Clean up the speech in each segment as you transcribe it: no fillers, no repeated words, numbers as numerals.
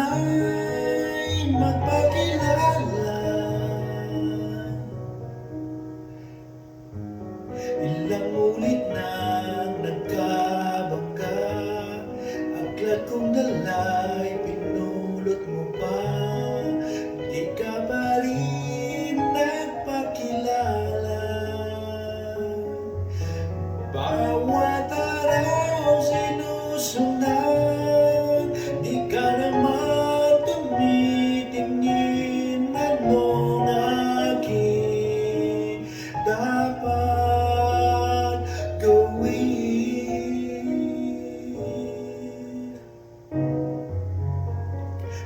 sana'y magpakilala. Ilang ulit nang nagkabangga, aklat kong dala'y pinulot mo pa. Di ka pa rin nagpakilala. Bawat araw sinusundan, di ka naman tumitingin. Anong aking dapat gawin?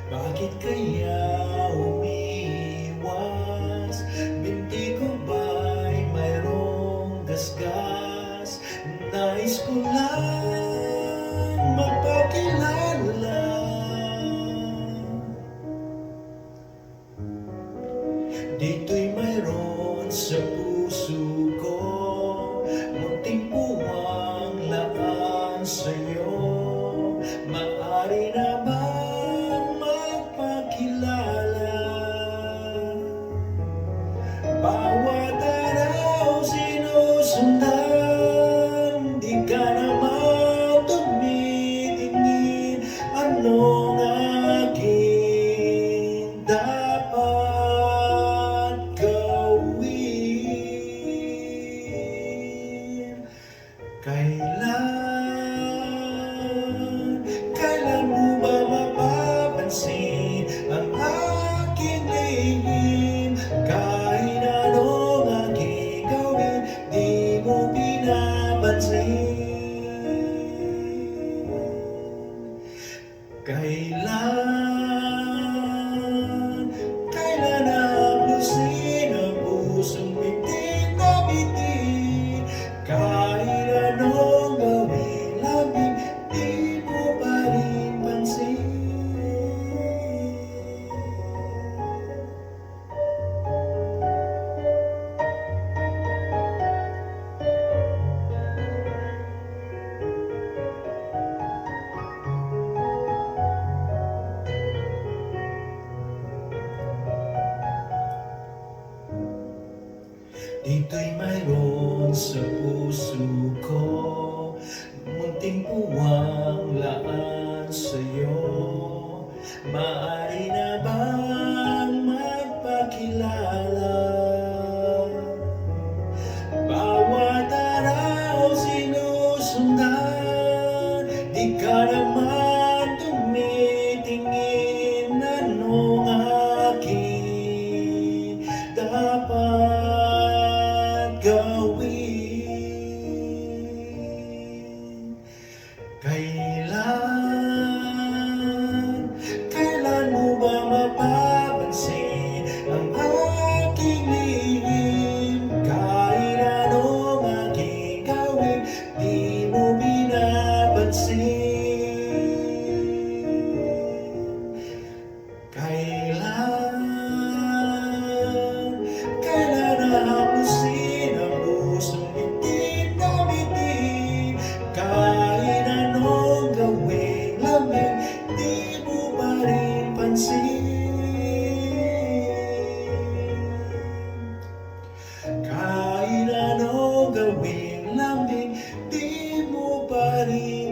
Bakit kaya umiiwas? Binti ko ba'y mayroong gasgas? Nais ko lang magpakilala. Dito'y mayroon sa puso ko, munting puwang laan sa'yo. Maaari na bang magpakilala? Bawat araw sinusundan, di ka naman tumitingin. Anong aking dapat gawin? Kailan mo ba mapapansin ang aking lihim? Kahit anong aking gawin, di mo pinapansin. Kailan haplusin ang pusong bitin na bitin? Kahit anong gawin namin, di mo pa rin pansin. Dito'y mayroon sa puso ko, munting puwang laan sa'yo. Maaari na bang magpakilala? Bawat araw sinusundan, di ka naman tumitingin. Anong aking dapat gawin? Kailan mo ba mapapansin ang aking lihim? Kahit anong aking gawin, di mo binapansin. Kailan haplusin ang pusong bitin na bitin? Kahit anong gawin namin, di mo pa rin pansin. Kahit anong gawin namin, di mo pa rin